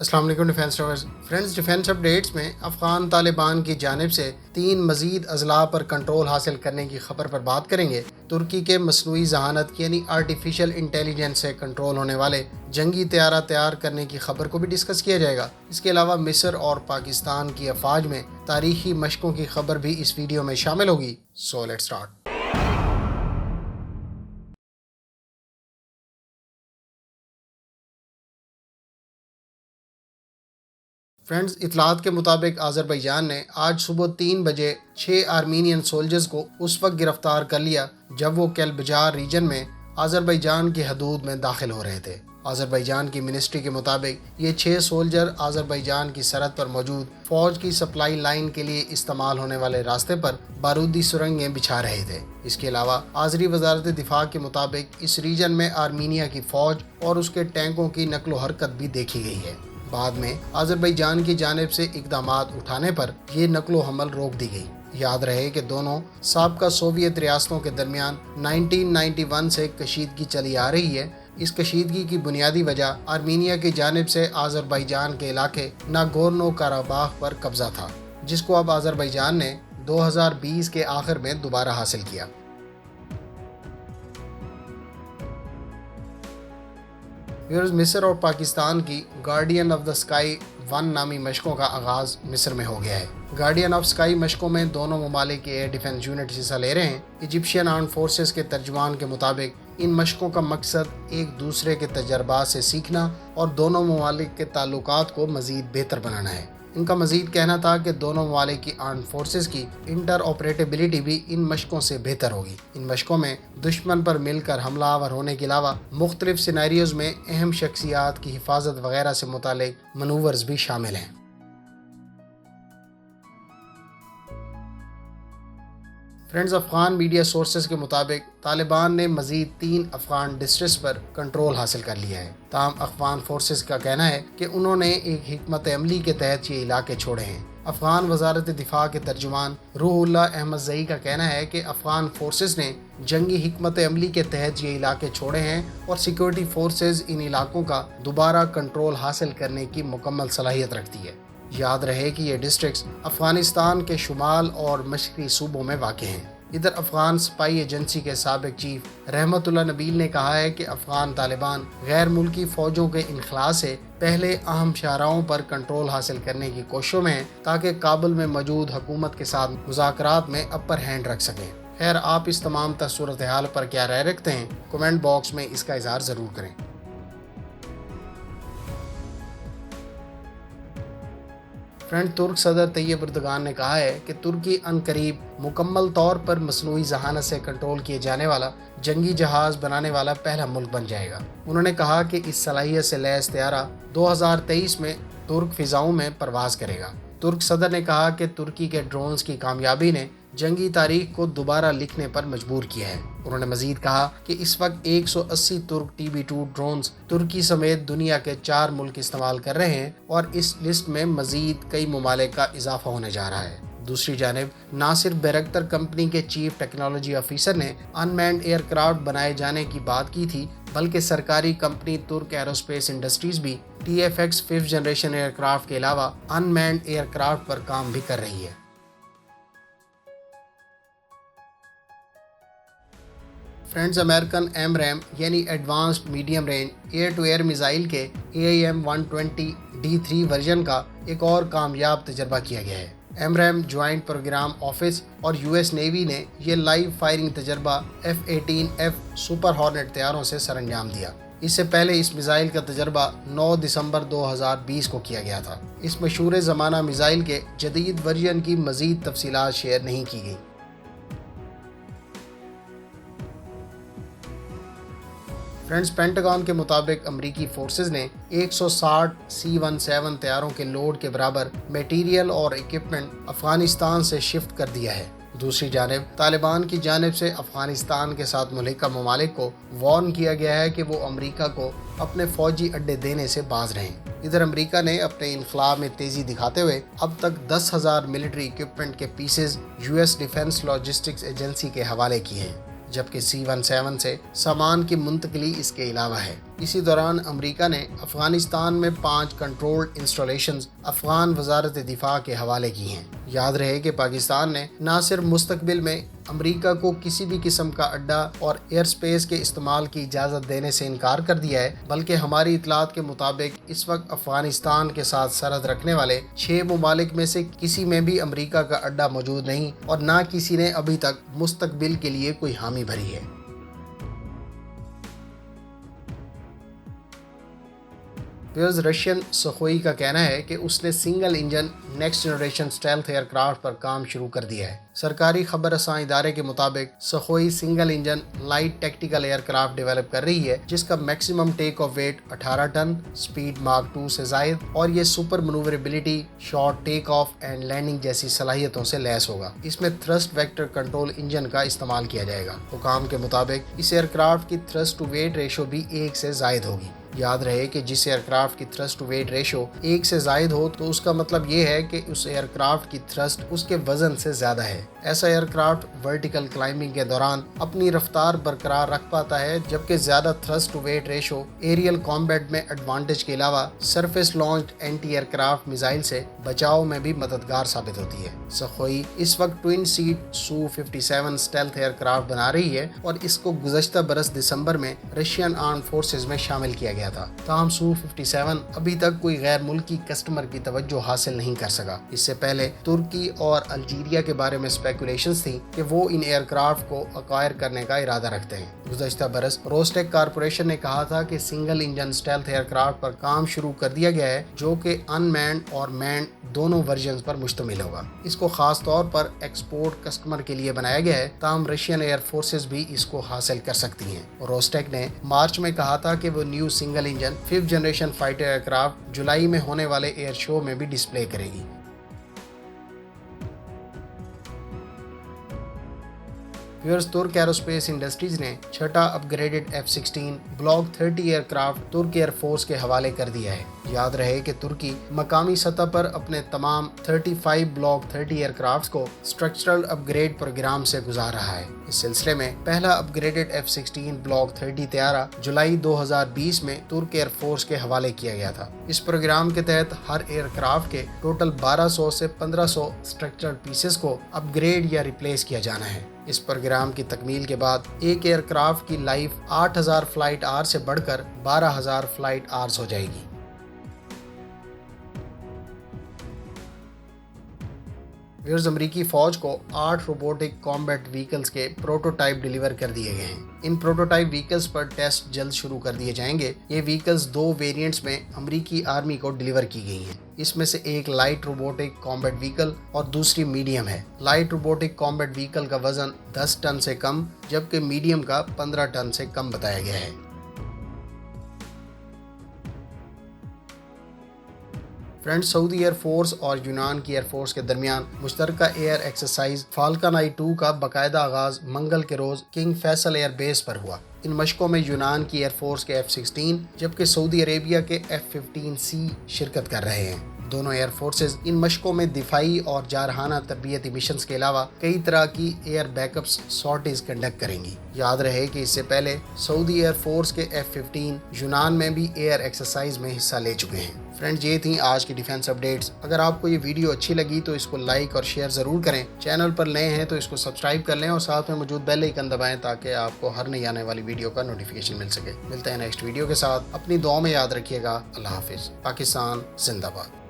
السلام علیکم defence lovers friends, defence updates میں افغان طالبان کی جانب سے 3 مزید اضلاع پر کنٹرول حاصل کرنے کی خبر پر بات کریں گے۔ ترکی کے مصنوعی ذہانت یعنی آرٹیفیشل انٹیلیجنس سے کنٹرول ہونے والے جنگی طیارہ تیار کرنے کی خبر کو بھی ڈسکس کیا جائے گا۔ اس کے علاوہ مصر اور پاکستان کی افواج میں تاریخی مشقوں کی خبر بھی اس ویڈیو میں شامل ہوگی۔ So let's start. فرینڈز، اطلاعات کے مطابق آذربائیجان نے آج صبح 3 بجے 6 آرمینین سولجرز کو اس وقت گرفتار کر لیا جب وہ کیلبجار ریجن میں آذربائیجان کی حدود میں داخل ہو رہے تھے۔ آذربائیجان کی منسٹری کے مطابق یہ 6 سولجر آذربائیجان کی سرحد پر موجود فوج کی سپلائی لائن کے لیے استعمال ہونے والے راستے پر بارودی سرنگیں بچھا رہے تھے۔ اس کے علاوہ آذری وزارت دفاع کے مطابق اس ریجن میں آرمینیا کی فوج اور اس کے ٹینکوں کی نقل و حرکت بھی دیکھی گئی ہے۔ بعد میں آذربائیجان کی جانب سے اقدامات اٹھانے پر یہ نقل و حمل روک دی گئی۔ یاد رہے کہ دونوں سابقہ سوویت ریاستوں کے درمیان 1991 سے کشیدگی چلی آ رہی ہے۔ اس کشیدگی کی بنیادی وجہ آرمینیا کی جانب سے آذربائیجان کے علاقے ناگورنو کاراباخ پر قبضہ تھا، جس کو اب آذربائیجان نے 2020 کے آخر میں دوبارہ حاصل کیا۔ مصر اور پاکستان کی گارڈین آف دا اسکائی 1 نامی مشقوں کا آغاز مصر میں ہو گیا ہے۔ گارڈین آف اسکائی مشقوں میں دونوں ممالک کے ایئر ڈیفنس یونٹ حصہ لے رہے ہیں۔ ایجپشین آرمڈ فورسز کے ترجمان کے مطابق ان مشقوں کا مقصد ایک دوسرے کے تجربات سے سیکھنا اور دونوں ممالک کے تعلقات کو مزید بہتر بنانا ہے۔ ان کا مزید کہنا تھا کہ دونوں ممالک کی آرمڈ فورسز کی انٹر آپریٹیبلٹی بھی ان مشقوں سے بہتر ہوگی۔ ان مشقوں میں دشمن پر مل کر حملہ آور ہونے کے علاوہ مختلف سینیریوز میں اہم شخصیات کی حفاظت وغیرہ سے متعلق منورز بھی شامل ہیں۔ فرینڈز، افغان میڈیا سورسز کے مطابق طالبان نے مزید 3 افغان ڈسٹرکٹس پر کنٹرول حاصل کر لیا ہے۔ تاہم افغان فورسز کا کہنا ہے کہ انہوں نے ایک حکمت عملی کے تحت یہ علاقے چھوڑے ہیں۔ افغان وزارت دفاع کے ترجمان روح اللہ احمد زئی کا کہنا ہے کہ افغان فورسز نے جنگی حکمت عملی کے تحت یہ علاقے چھوڑے ہیں اور سیکورٹی فورسز ان علاقوں کا دوبارہ کنٹرول حاصل کرنے کی مکمل صلاحیت رکھتی ہے۔ یاد رہے کہ یہ ڈسٹرکٹس افغانستان کے شمال اور مشرقی صوبوں میں واقع ہیں۔ ادھر افغان سپائی ایجنسی کے سابق چیف رحمت اللہ نبیل نے کہا ہے کہ افغان طالبان غیر ملکی فوجوں کے انخلاء سے پہلے اہم شاہراہوں پر کنٹرول حاصل کرنے کی کوششوں میں ہیں تاکہ کابل میں موجود حکومت کے ساتھ مذاکرات میں اپر ہینڈ رکھ سکیں۔ خیر، آپ اس تمام صورتحال پر کیا رائے رکھتے ہیں؟ کمنٹ باکس میں اس کا اظہار ضرور کریں۔ فرینڈ، ترک صدر طیب اردگان نے کہا ہے کہ ترکی عنقریب مکمل طور پر مصنوعی ذہانت سے کنٹرول کیے جانے والا جنگی جہاز بنانے والا پہلا ملک بن جائے گا۔ انہوں نے کہا کہ اس صلاحیت سے لیس طیارہ 2023 میں ترک فضاؤں میں پرواز کرے گا۔ ترک صدر نے کہا کہ ترکی کے ڈرونز کی کامیابی نے جنگی تاریخ کو دوبارہ لکھنے پر مجبور کیا ہے۔ انہوں نے مزید کہا کہ اس وقت 180 ترک TB2 ڈرونز ترکی سمیت دنیا کے 4 ملک استعمال کر رہے ہیں اور اس لسٹ میں مزید کئی ممالک کا اضافہ ہونے جا رہا ہے۔ دوسری جانب ناصر بیرکتر کمپنی کے چیف ٹیکنالوجی آفیسر نے ان مینڈ ایئر کرافٹ بنائے جانے کی بات کی تھی، بلکہ سرکاری کمپنی ترک ایروسپیس انڈسٹریز بھی TFX 5th generation aircraft کے علاوہ ان مینڈ ایئر کرافٹ پر کام بھی کر رہی ہے۔ فرینڈز، امریکن AMRAAM یعنی advanced medium range air to air missile کے AIM-120D3 ورژن کا ایک اور کامیاب تجربہ کیا گیا ہے۔ AMRAAM جوائنٹ پروگرام آفس اور US نیوی نے یہ لائیو فائرنگ تجربہ F-18F سپر ہارنٹ طیاروں سے سر انجام دیا۔ اس سے پہلے اس میزائل کا تجربہ 9 دسمبر 2020 کو کیا گیا تھا۔ اس مشہور زمانہ میزائل کے جدید ورژن کی مزید تفصیلات شیئر نہیں کی گئی۔ فرینڈز، پینٹاگون کے مطابق امریکی فورسز نے 160 C-17 طیاروں کے لوڈ کے برابر میٹیریل اور ایکوپمنٹ افغانستان سے شفٹ کر دیا ہے۔ دوسری جانب طالبان کی جانب سے افغانستان کے ساتھ ملحقہ ممالک کو وارن کیا گیا ہے کہ وہ امریکہ کو اپنے فوجی اڈے دینے سے باز رہیں۔ ادھر امریکہ نے اپنے انخلاء میں تیزی دکھاتے ہوئے اب تک 10,000 ملٹری ایکوپمنٹ کے pieces US defence logistics agency کے حوالے کیے ہیں، جبکہ C-17 سے سامان کی منتقلی اس کے علاوہ ہے۔ اسی دوران امریکہ نے افغانستان میں 5 کنٹرولڈ انسٹالیشنز افغان وزارت دفاع کے حوالے کی ہیں۔ یاد رہے کہ پاکستان نے نہ صرف مستقبل میں امریکہ کو کسی بھی قسم کا اڈا اور ایئر سپیس کے استعمال کی اجازت دینے سے انکار کر دیا ہے، بلکہ ہماری اطلاعات کے مطابق اس وقت افغانستان کے ساتھ سرحد رکھنے والے 6 ممالک میں سے کسی میں بھی امریکہ کا اڈا موجود نہیں، اور نہ کسی نے ابھی تک مستقبل کے لیے کوئی حامی بھری ہے۔ رشین سخوئی کا کہنا ہے کہ اس نے single engine next generation stealth aircraft پر کام شروع کر دیا ہے۔ سرکاری خبر رساں ادارے کے مطابق Sukhoi single engine light tactical aircraft develop کر رہی ہے، جس کا maximum take off weight 18 ton, speed mach 2 سے زائد، اور یہ super manoeuvrability, short take off and landing جیسی صلاحیتوں سے لیس ہوگا۔ اس میں تھرسٹ ویکٹر کنٹرول انجن کا استعمال کیا جائے گا۔ حکام کے مطابق اس ایئر کرافٹ کی تھرسٹ ٹو ویٹ ریشو بھی 1 سے زائد ہوگی۔ یاد رہے کہ جس ایئر کرافٹ کی تھرسٹ ٹو ویٹ ریشو 1 سے زائد ہو تو اس کا مطلب یہ ہے کہ اس ایئر کرافٹ کی تھرسٹ اس کے وزن سے زیادہ ہے۔ ایسا ایئر کرافٹ ورٹیکل کلائمبنگ کے دوران اپنی رفتار برقرار رکھ پاتا ہے، جبکہ زیادہ thrust to weight ratio aerial combat میں ایڈوانٹیج کے علاوہ surface launched anti aircraft missile سے بچاؤ میں بھی مددگار ثابت ہوتی ہے۔ سخوئی اس وقت ٹوئن سیٹ سو 57 اسٹیلتھ ایئر کرافٹ بنا رہی ہے، اور اس کو گزشتہ برس دسمبر میں رشین آرم فورسز میں شامل کیا گیا تھا۔ تاہم سو 57 ابھی تک کوئی غیر ملکی کسٹمر کی توجہ حاصل نہیں کر سکا۔ اس سے پہلے ترکی اور الجیریا کے بارے میں اسپیکولیشنز تھیں کہ وہ ان ایئر کرافٹ کو ایکوائر کرنے کا ارادہ رکھتے ہیں۔ گزشتہ برس روسٹیک کارپوریشن نے کہا تھا کہ single engine stealth aircraft پر کام شروع کر دیا گیا ہے، جو کہ ان مینڈ اور مینڈ دونوں ورژنز پر مشتمل ہوگا۔ اس کو خاص طور پر ایکسپورٹ کسٹمر کے لیے بنایا گیا ہے، تاہم رشین ایئر فورسز بھی اس کو حاصل کر سکتی ہیں۔ روسٹیک نے مارچ میں کہا تھا کہ وہ new single engine 5th generation fighter aircraft جولائی میں ہونے والے ایئر شو میں بھی ڈسپلے کرے گی۔ ترک ایروسپیس انڈسٹریز نے 6 upgraded F-16 block 30 aircraft ترک ایئر فورس کے حوالے کر دیا ہے۔ یاد رہے کہ ترکی مقامی سطح پر اپنے تمام 35 بلاک 30 ایئر کرافٹس کو اسٹرکچرل اپ گریڈ پروگرام سے گزار رہا ہے۔ اس سلسلے میں پہلا اپ گریڈڈ F-16 بلاک 30 طیارہ جولائی 2020 میں ترک ایئر فورس کے حوالے کیا گیا تھا۔ اس پروگرام کے تحت ہر ایئر کرافٹ کے ٹوٹل 1200 سے 1500 اسٹرکچرل پیسز کو اپ گریڈ یا ریپلیس کیا جانا ہے۔ اس پروگرام کی تکمیل کے بعد ایک ایئر کرافٹ کی لائف 8000 فلائٹ آور سے بڑھ کر 12000 فلائٹ آورز ہو جائے گی۔ امریکی فوج کو 8 روبوٹک کامبیٹ وہیکلز کے پروٹوٹائپ ڈیلیور کر دیے گئے ہیں۔ ان پروٹوٹائپ وہیکلز پر ٹیسٹ جلد شروع کر دیے جائیں گے۔ یہ وہیکلز 2 ویریئنٹس میں امریکی آرمی کو ڈیلیور کی گئی ہیں۔ اس میں سے ایک لائٹ روبوٹک کامبیٹ وہیکل اور دوسری میڈیم ہے۔ لائٹ روبوٹک کامبیٹ وہیکل کا وزن 10 ٹن سے کم، جبکہ میڈیم کا 15 ٹن سے کم بتایا گیا ہے۔ سعودی ایئر فورس اور یونان کی ایئر فورس کے درمیان مشترکہ ایئر ایکسرسائز فالکن آئی 2 کا باقاعدہ آغاز منگل کے روز کنگ فیصل ایئر بیس پر ہوا۔ ان مشقوں میں یونان کی ایئر فورس کے F-16 جبکہ سعودی عربیہ کے F-15C شرکت کر رہے ہیں۔ دونوں ایئر فورسز ان مشقوں میں دفاعی اور جارحانہ تربیتی مشنز کے علاوہ کئی طرح کی ایئر بیک اپس سارٹیز کنڈکٹ کریں گی۔ یاد رہے کہ اس سے پہلے سعودی ایئر فورس کے F-15 یونان میں بھی ایئر ایکسرسائز میں حصہ لے چکے ہیں۔ فرینڈز، یہ تھیں آج کی ڈیفنس اپڈیٹس۔ اگر آپ کو یہ ویڈیو اچھی لگی تو اس کو لائک اور شیئر ضرور کریں۔ چینل پر نئے ہیں تو اس کو سبسکرائب کر لیں اور ساتھ میں موجود بیل آئیکن دبائیں تاکہ آپ کو ہر نئی آنے والی ویڈیو کا نوٹیفیکیشن مل سکے۔ ملتے ہیں نیکسٹ ویڈیو کے ساتھ۔ اپنی دعاؤں میں یاد رکھیے گا۔ اللہ حافظ۔ پاکستان زندہ باد۔